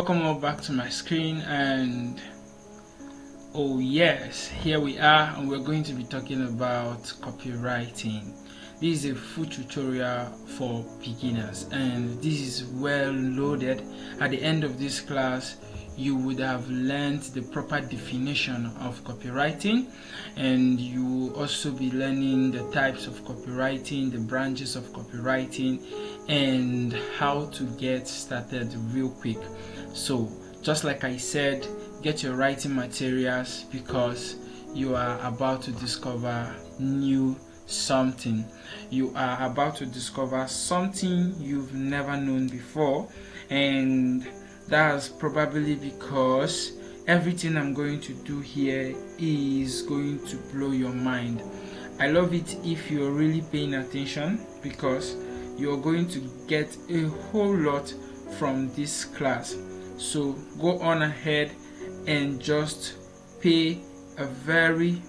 welcome all back to my screen, and oh yes, here we are, and we're going to be talking about copywriting. This is a full tutorial for beginners, and this is well loaded. At the end of this class, you would have learned the proper definition of copywriting, and you will also be learning the types of copywriting, the branches of copywriting, and how to get started real quick. So just like I said, get your writing materials because you are about to discover something. You are about to discover something you've never known before, and that's probably because everything I'm going to do here is going to blow your mind. I love it if you're really paying attention because you're going to get a whole lot from this class. So go on ahead and just pay a very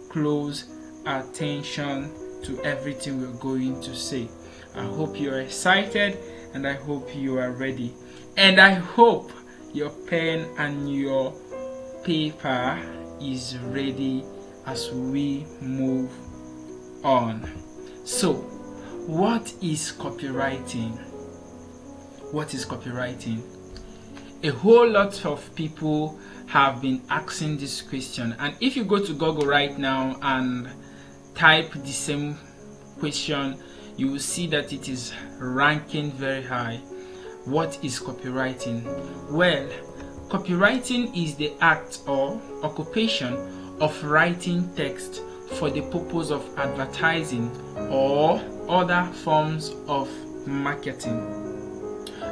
close attention to everything we're going to say. I hope you're excited, and I hope you are ready, and I hope your pen and your paper is ready as we move on. So what is copywriting? What is copywriting? A whole lot of people have been asking this question, and if you go to Google right now and type the same question, you will see that it is ranking very high. What is copywriting? Well, copywriting is the act or occupation of writing text for the purpose of advertising or other forms of marketing.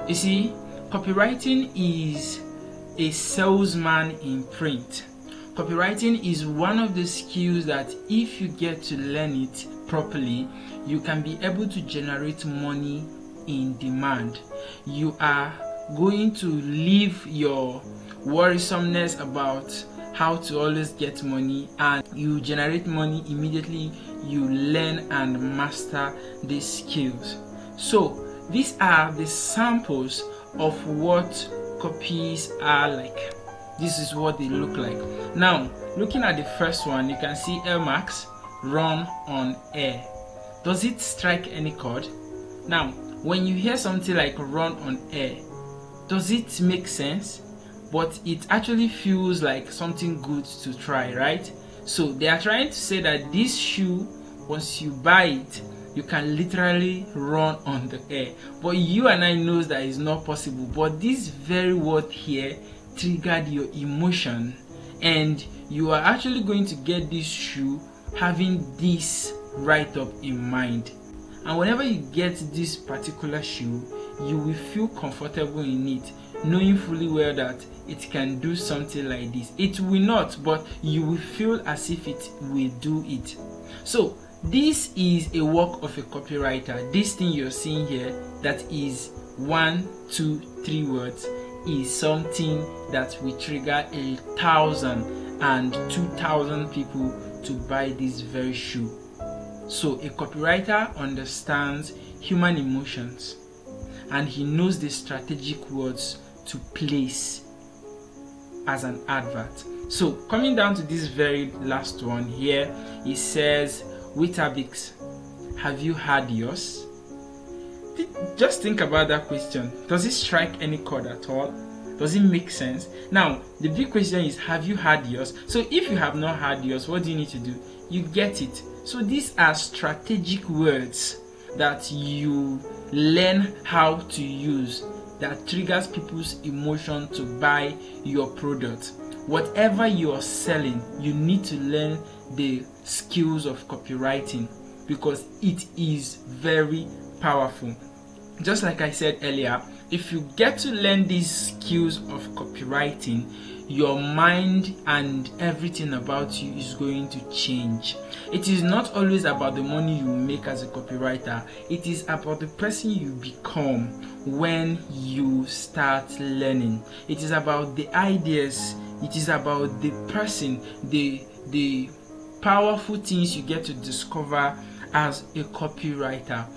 You see, copywriting is a salesman in print. Copywriting is one of the skills that if you get to learn it properly, you can be able to generate money in demand. You are going to leave your worrisomeness about how to always get money, and you generate money immediately you learn and master these skills. So these are the samples of what copies are like. This is what they look like. Now, looking at the first one, you can see air marks, run on air. Does it strike any chord? Now, when you hear something like run on air, does it make sense? But it actually feels like something good to try, right? So they are trying to say that this shoe, once you buy it, you can literally run on the air. But you and I knows that is not possible. But this very word here triggered your emotion, and you are actually going to get this shoe having this right up in mind. And whenever you get this particular shoe, you will feel comfortable in it, knowing fully well that it can do something like this. It will not, but you will feel as if it will do it. So this is a work of a copywriter. This thing you're seeing here, that is 1, 2, 3 words, is something that will trigger 1,000 and 2,000 people to buy this very shoe. So a copywriter understands human emotions, and he knows the strategic words to place as an advert. So coming down to this very last one here, it says Weetabix, have you had yours? Just think about that question. Does it strike any chord at all? Does it make sense? Now, the big question is, have you had yours? So if you have not had yours, what do you need to do? You get it. So these are strategic words that you learn how to use that triggers people's emotion to buy your product. Whatever you are selling, you need to learn the skills of copywriting because it is very powerful. Just like I said earlier, if you get to learn these skills of copywriting, your mind and everything about you is going to change. It is not always about the money you make as a copywriter. It is about the person you become when you start learning. It is about the ideas. It is about the person, the powerful things you get to discover as a copywriter,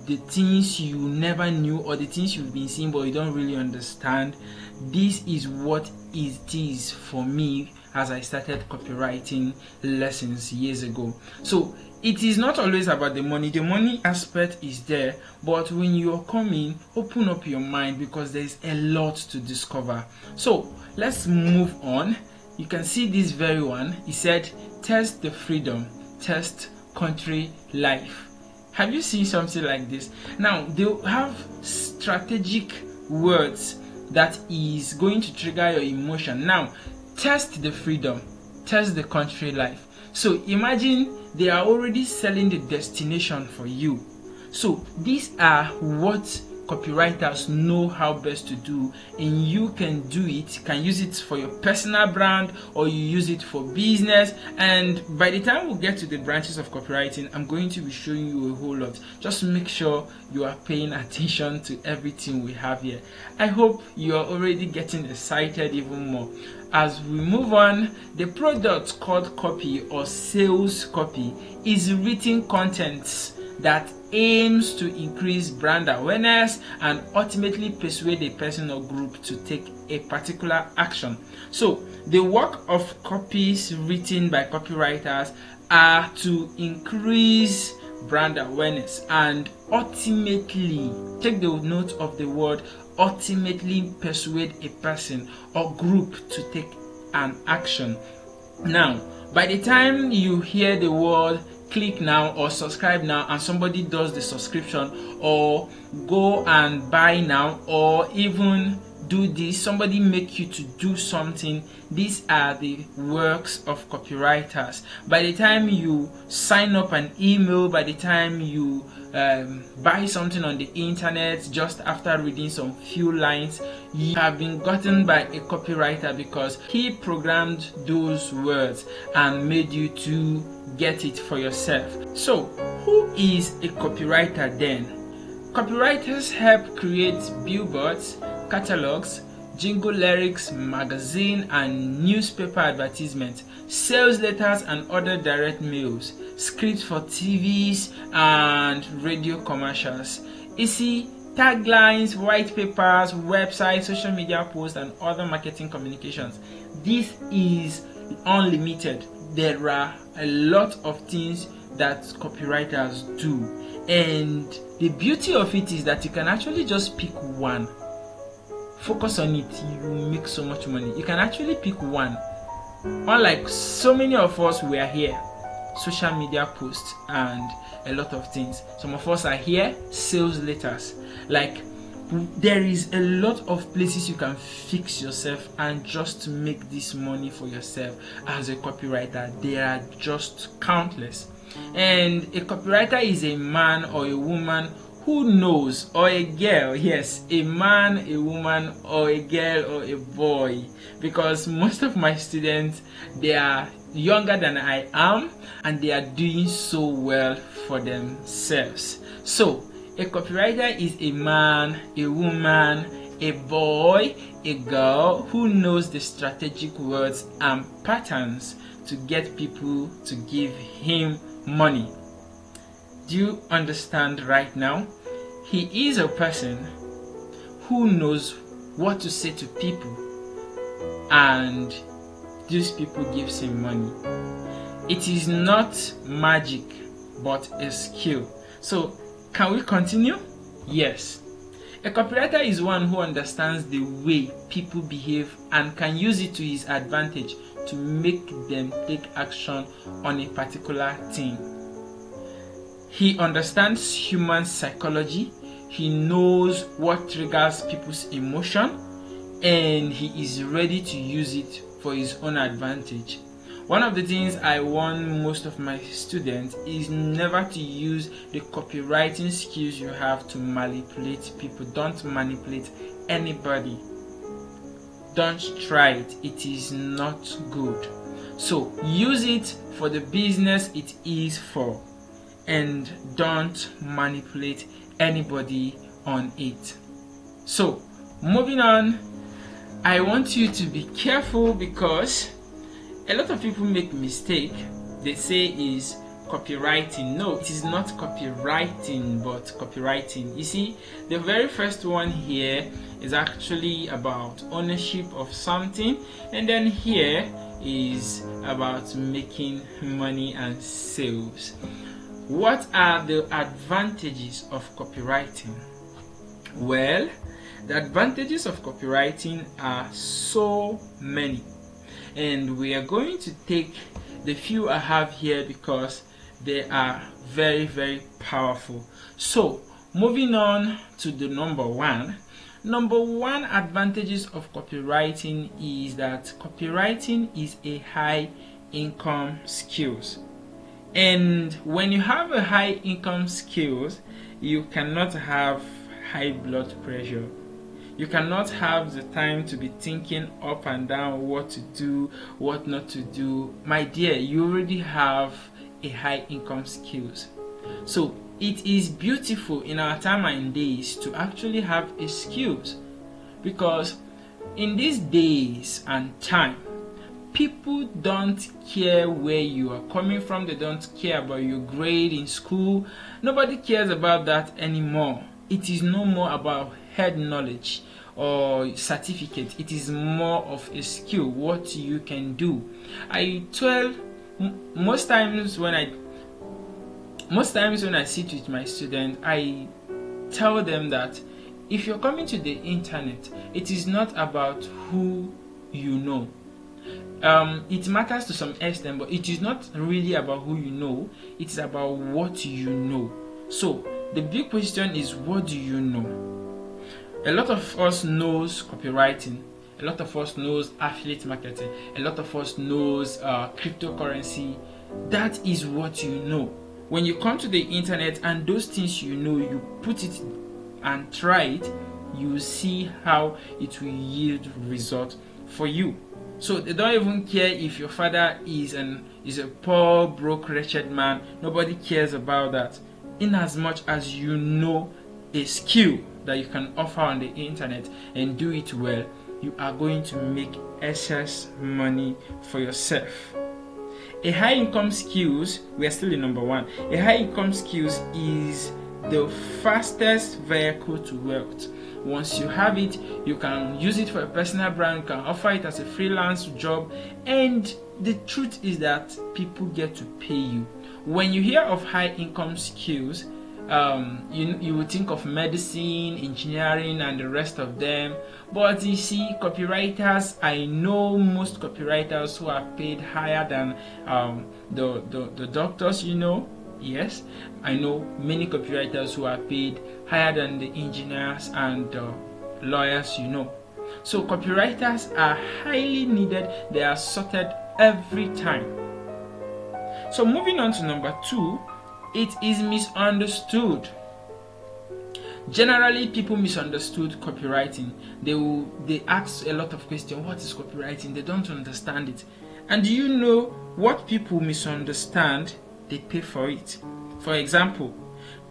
the things you never knew or the things you've been seeing but you don't really understand. This is what it is for me as I started copywriting lessons years ago. So it is not always about the money aspect is there, but when you're coming, open up your mind because there's a lot to discover. So let's move on. You can see this very one. He said, test the freedom, test country life. Have you seen something like this? Now they have strategic words that is going to trigger your emotion. Now test the freedom, test the country life. So imagine they are already selling the destination for you. So these are what copywriters know how best to do, and you can do it. You can use it for your personal brand or you use it for business. And by the time we get to the branches of copywriting, I'm going to be showing you a whole lot. Just make sure you are paying attention to everything we have here. I hope you are already getting excited even more. As we move on, the product called copy or sales copy is written content that aims to increase brand awareness and ultimately persuade a person or group to take a particular action. So the work of copies written by copywriters are to increase brand awareness and ultimately, take the note of the word, ultimately persuade a person or group to take an action. Now, by the time you hear the word click now or subscribe now and somebody does the subscription, or go and buy now, or even do this, somebody make you to do something, these are the works of copywriters. By the time you sign up an email, by the time you buy something on the internet, just after reading some few lines, you have been gotten by a copywriter because he programmed those words and made you to get it for yourself. So who is a copywriter then? Copywriters help create billboards, catalogs, jingle lyrics, magazine and newspaper advertisements, sales letters and other direct mails, scripts for TVs and radio commercials, easy taglines, white papers, websites, social media posts and other marketing communications. This is unlimited. There are a lot of things that copywriters do, and the beauty of it is that you can actually just pick one, focus on it, you make so much money. You can actually pick one. Unlike so many of us, we are here, social media posts and a lot of things. Some of us are here, sales letters. Like, there is a lot of places you can fix yourself and just make this money for yourself as a copywriter. There are just countless. And a copywriter is a man or a woman who knows, or a girl, yes, a man, a woman, or a girl or a boy, because most of my students, they are younger than I am and they are doing so well for themselves. So a copywriter is a man, a woman, a boy, a girl who knows the strategic words and patterns to get people to give him money. Do you understand right now? He is a person who knows what to say to people, and these people gives him money. It is not magic, but a skill. So can we continue? Yes. A copywriter is one who understands the way people behave and can use it to his advantage to make them take action on a particular thing. He understands human psychology, he knows what triggers people's emotion, and he is ready to use it for his own advantage. One of the things I warn most of my students is never to use the copywriting skills you have to manipulate people. Don't manipulate anybody. Don't try it. It is not good. So use it for the business it is for, and don't manipulate anybody on it. So moving on, I want you to be careful because a lot of people make mistake. They say is copywriting. No, it is not copywriting, but copywriting. You see, the very first one here is actually about ownership of something, and then here is about making money and sales. What are the advantages of copywriting? Well, the advantages of copywriting are so many, and we are going to take the few I have here because they are very, very powerful. So, moving on to the number one advantages of copywriting is that copywriting is a high income skills. And when you have a high income skills, you cannot have high blood pressure. You cannot have the time to be thinking up and down what to do, what not to do. My dear, you already have a high income skills. So it is beautiful in our time and days to actually have a skills, because in these days and time, people don't care where you are coming from. They don't care about your grade in school. Nobody cares about that anymore. It is no more about head knowledge or certificate. It is more of a skill, what you can do. Most times when I sit with my students, I tell them that if you're coming to the internet, it is not about who you know. It matters to some extent, but it is not really about who you know. It's about what you know. So the big question is, what do you know? A lot of us knows copywriting. A lot of us knows affiliate marketing. A lot of us knows cryptocurrency. That is what you know. When you come to the internet and those things you know, you put it and try it, you see how it will yield result for you. So they don't even care if your father is a poor, broke, wretched man. Nobody cares about that. In as much as you know a skill that you can offer on the internet and do it well, you are going to make excess money for yourself. A high income skills, we are still in number one. A high income skills is the fastest vehicle to wealth. Once you have it, you can use it for a personal brand, you can offer it as a freelance job, and the truth is that people get to pay you. When you hear of high income skills, you would think of medicine, engineering, and the rest of them. But you see, copywriters, I know most copywriters who are paid higher than the doctors, you know. Yes, I know many copywriters who are paid higher than the engineers and lawyers, you know. So copywriters are highly needed. They are sorted every time. So moving on to number two, it is misunderstood. Generally, people misunderstood copywriting. They ask a lot of questions. What is copywriting? They don't understand it. And do you know what people misunderstand? They pay for it. For example,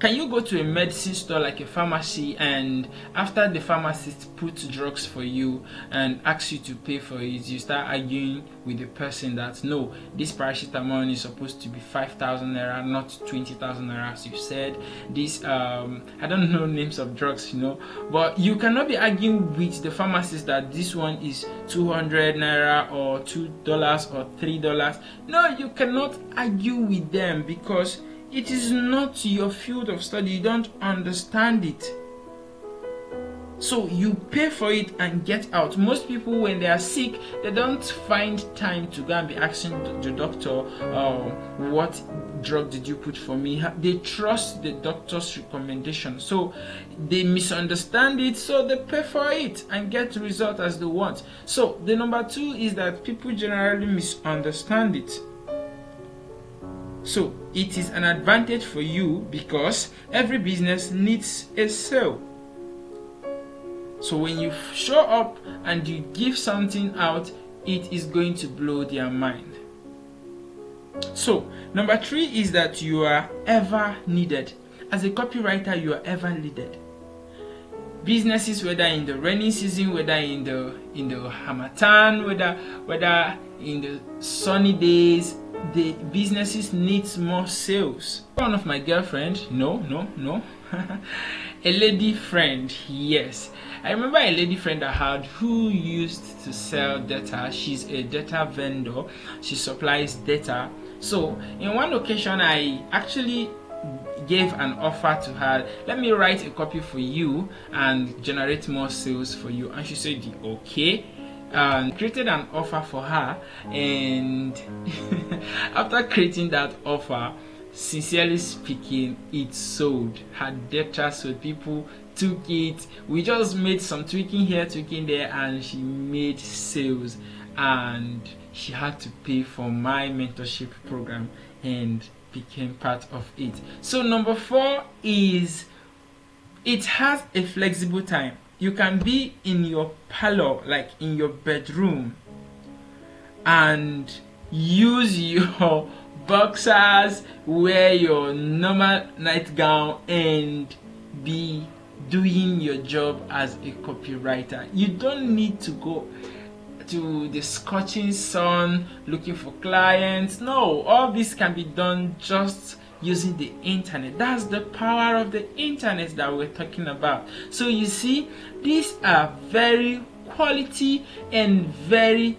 can you go to a medicine store like a pharmacy, and after the pharmacist puts drugs for you and asks you to pay for it, you start arguing with the person that no, this paracetamol is supposed to be 5,000 naira, not 20,000 naira, as you said. This I don't know names of drugs, you know, but you cannot be arguing with the pharmacist that this one is 200 naira or $2 or $3. No, you cannot argue with them because it is not your field of study. You don't understand it. So you pay for it and get out. Most people, when they are sick, they don't find time to go and be asking the doctor, what drug did you put for me? They trust the doctor's recommendation. So they misunderstand it, so they pay for it and get the result as they want. So the number two is that people generally misunderstand it. So it is an advantage for you because every business needs a sale. So when you show up and you give something out, it is going to blow their mind. So number three is that you are ever needed. As a copywriter, you are ever needed. Businesses, whether in the rainy season, whether in the harmattan, whether in the sunny days, the businesses needs more sales. One of my girlfriend, no, a lady friend, yes. I remember a lady friend I had who used to sell data. She's a data vendor. She supplies data. So in one occasion, I actually gave an offer to her. Let me write a copy for you and generate more sales for you. And she said, okay. Created an offer for her, and after creating that offer, sincerely speaking, it sold. Her data sold. People took it. We just made some tweaking here, tweaking there, and she made sales. And she had to pay for my mentorship program and became part of it. So number 4 is it has a flexible time. You can be in your parlor, like in your bedroom, and use your boxers, wear your normal nightgown, and be doing your job as a copywriter. You don't need to go to the scorching sun looking for clients. No, all this can be done just using the internet. That's the power of the internet that we're talking about. So you see, these are very quality and very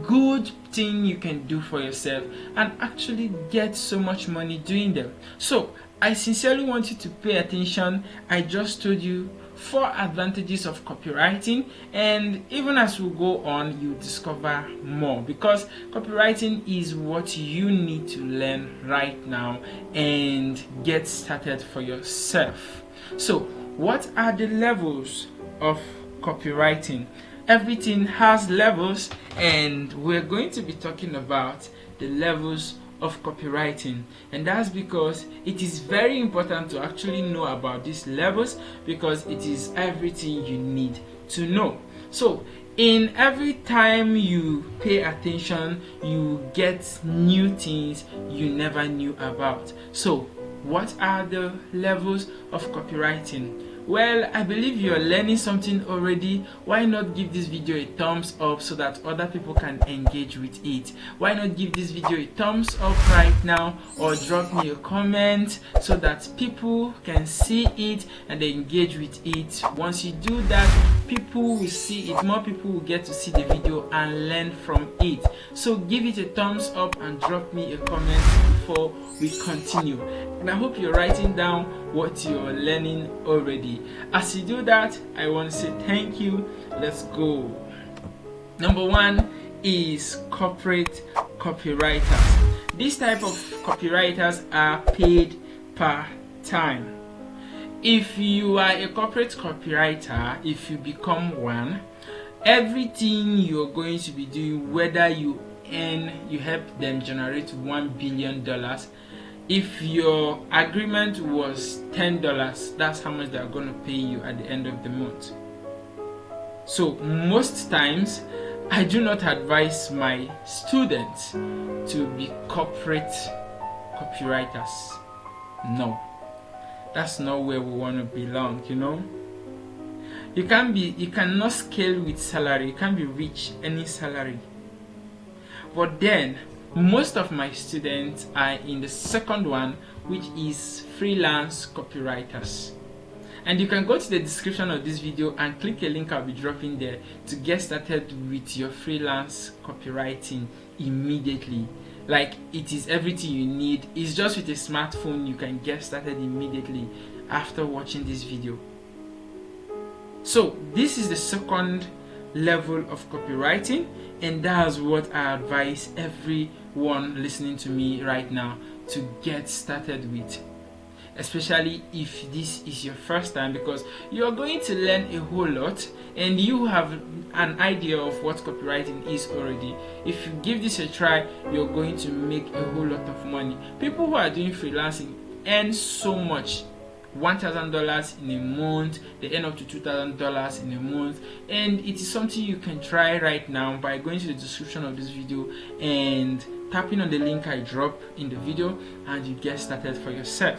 good thing you can do for yourself and actually get so much money doing them. So I sincerely want you to pay attention. I just told you 4 advantages of copywriting, and even as we go on, you discover more, because copywriting is what you need to learn right now and get started for yourself. So what are the levels of copywriting? Everything has levels, and we're going to be talking about the levels of copywriting, and that's because it is very important to actually know about these levels, because it is everything you need to know. So in every time you pay attention, you get new things you never knew about. So what are the levels of copywriting? Well, I believe you're learning something already. Why not give this video a thumbs up so that other people can engage with it? Why not give this video a thumbs up right now, or drop me a comment so that people can see it and they engage with it? Once you do that, people will see it. More people will get to see the video and learn from it. So give it a thumbs up and drop me a comment before we continue. And I hope you're writing down what you're learning already. As you do that, I want to say thank you. Let's go. Number 1 is corporate copywriters. This type of copywriters are paid per time. If you are a corporate copywriter, if you become one, everything you're going to be doing, whether you help them generate $1 billion, if your agreement was $10, that's how much they're going to pay you at the end of the month. So most times, I do not advise my students to be corporate copywriters. No, that's not where we want to belong, you know. You cannot scale with salary. You can't be rich any salary. But then most of my students are in the second one, which is freelance copywriters. And you can go to the description of this video and click a link I'll be dropping there to get started with your freelance copywriting immediately. Like, it is everything you need. It's just with a smartphone you can get started immediately after watching this video. So this is the second level of copywriting, and that's what I advise everyone listening to me right now to get started with, especially if this is your first time, because you're going to learn a whole lot and you have an idea of what copywriting is already. If you give this a try, you're going to make a whole lot of money. People who are doing freelancing earn so much. $1,000 in a month, they earn up to $2,000 in a month, and it is something you can try right now by going to the description of this video and tapping on the link I drop in the video, and you get started for yourself.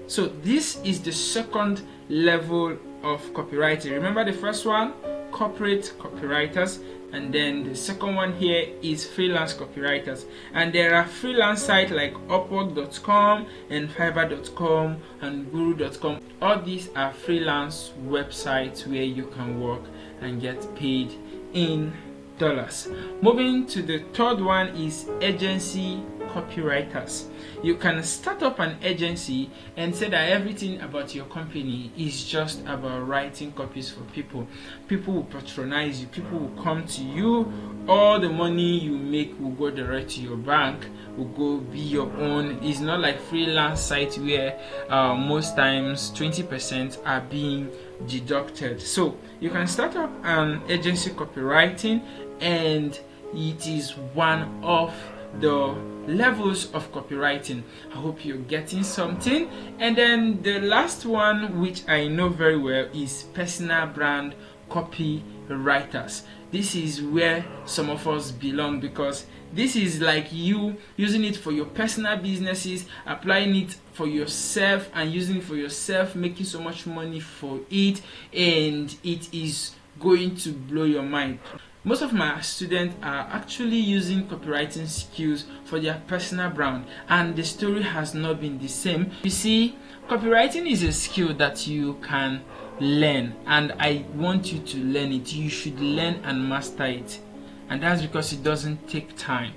So this is the second level of copywriting. Remember the first one, corporate copywriters. and then the second one here is freelance copywriters. And there are freelance sites like upwork.com and fiverr.com and guru.com. All these are freelance websites where you can work and get paid in dollars. Moving to the third one is agency copywriters. You can start up an agency and say that everything about your company is just about writing copies for people. People will patronize you, people will come to you, all the money you make will go direct to your bank, will go be your own. It's not like freelance sites where most times 20% are being deducted. So you can start up an agency copywriting, and it is one of the levels of copywriting. I hope you're getting something. And then the last one, which I know very well, is personal brand copywriters. This is where some of us belong, because this is like you using it for your personal businesses, applying it for yourself and using it for yourself, making so much money for it, and it is going to blow your mind. Most of my students are actually using copywriting skills for their personal brand, and the story has not been the same. You see, copywriting is a skill that you can learn, and I want you to learn it. You should learn and master it, and that's because it doesn't take time.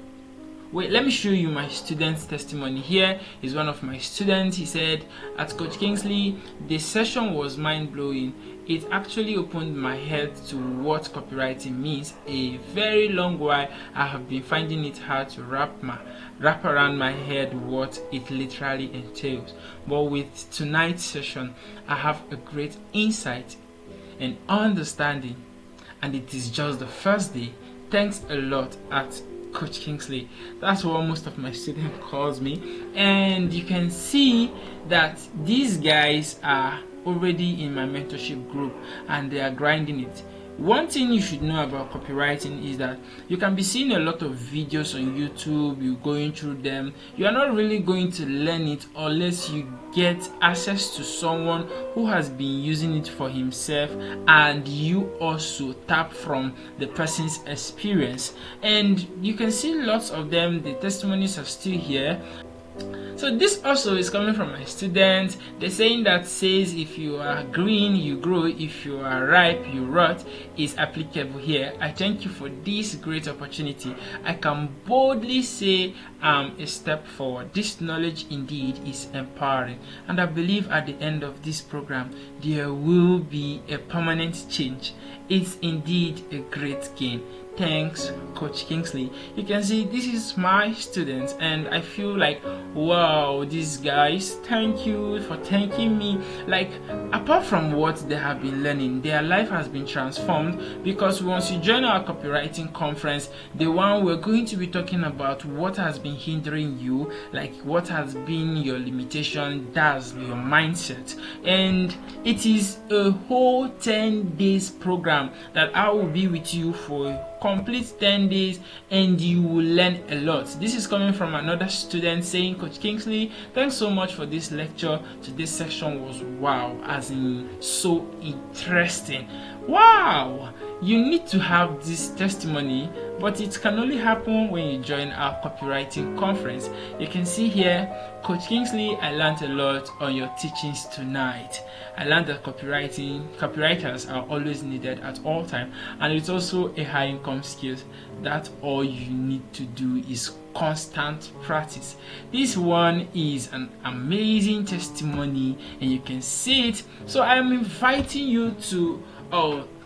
Wait, let me show you my student's testimony. Here is one of my students. He said, at Coach Kingsley, the session was mind-blowing. It actually opened my head to what copywriting means. A very long while I have been finding it hard to wrap around my head what it literally entails. But with tonight's session, I have a great insight and understanding, and it is just the first day. Thanks a lot at Coach Kingsley. That's what most of my students calls me, and you can see that these guys are already in my mentorship group and they are grinding it. One thing you should know about copywriting is that you can be seeing a lot of videos on YouTube, you're going through them. You are not really going to learn it unless you get access to someone who has been using it for himself, and you also tap from the person's experience. And you can see lots of them, the testimonies are still here. So this also is coming from my students. The saying that says, if you are green you grow, if you are ripe you rot, is applicable here. I thank you for this great opportunity. I can boldly say I'm a step forward. This knowledge indeed is empowering, and I believe at the end of this program there will be a permanent change. It's indeed a great gain. Thanks, Coach Kingsley. You can see this is my students, and I feel like, wow, these guys, thank you for thanking me. Like, apart from what they have been learning, their life has been transformed, because once you join our copywriting conference, the one we're going to be talking about what has been hindering you, like what has been your limitation, that's your mindset. And it is a whole 10 days program that I will be with you for complete 10 days, and you will learn a lot. This is coming from another student saying, Coach Kingsley, thanks so much for this lecture. Today's section was wow, as in so interesting. Wow, you need to have this testimony, but it can only happen when you join our copywriting conference. You can see here, Coach Kingsley, I learned a lot on your teachings tonight. I learned that copywriters are always needed at all time, and it's also a high income skill that all you need to do is constant practice. This one is an amazing testimony, and you can see it. So I'm inviting you to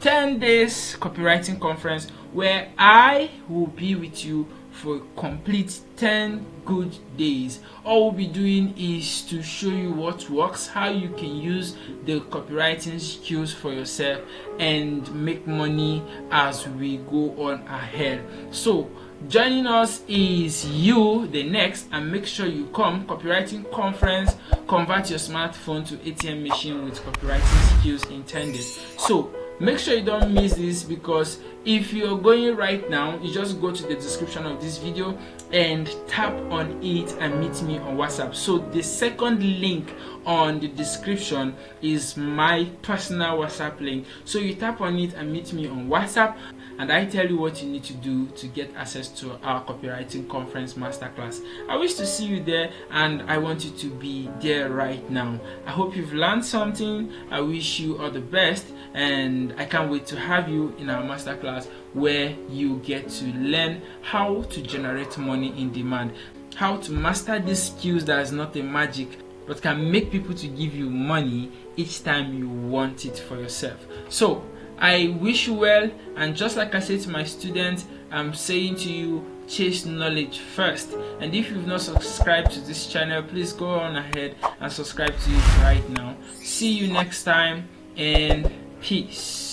10 days copywriting conference, where I will be with you for a complete 10 good days. All we'll be doing is to show you what works, how you can use the copywriting skills for yourself and make money as we go on ahead. So joining us is you, the next, and make sure you come. Copywriting conference, convert your smartphone to ATM machine with copywriting skills in 10 days. So make sure you don't miss this, because if you're going right now, you just go to the description of this video and tap on it and meet me on WhatsApp. So the second link on the description is my personal WhatsApp link. So you tap on it and meet me on WhatsApp. and I tell you what you need to do to get access to our copywriting conference masterclass. I wish to see you there, and I want you to be there right now. I hope you've learned something. I wish you all the best, and I can't wait to have you in our masterclass, where you get to learn how to generate money in demand, how to master these skills that is not a magic but can make people to give you money each time you want it for yourself. So I wish you well, and just like I say to my students, I'm saying to you, chase knowledge first. And if you've not subscribed to this channel, please go on ahead and subscribe to it right now. See you next time, and peace.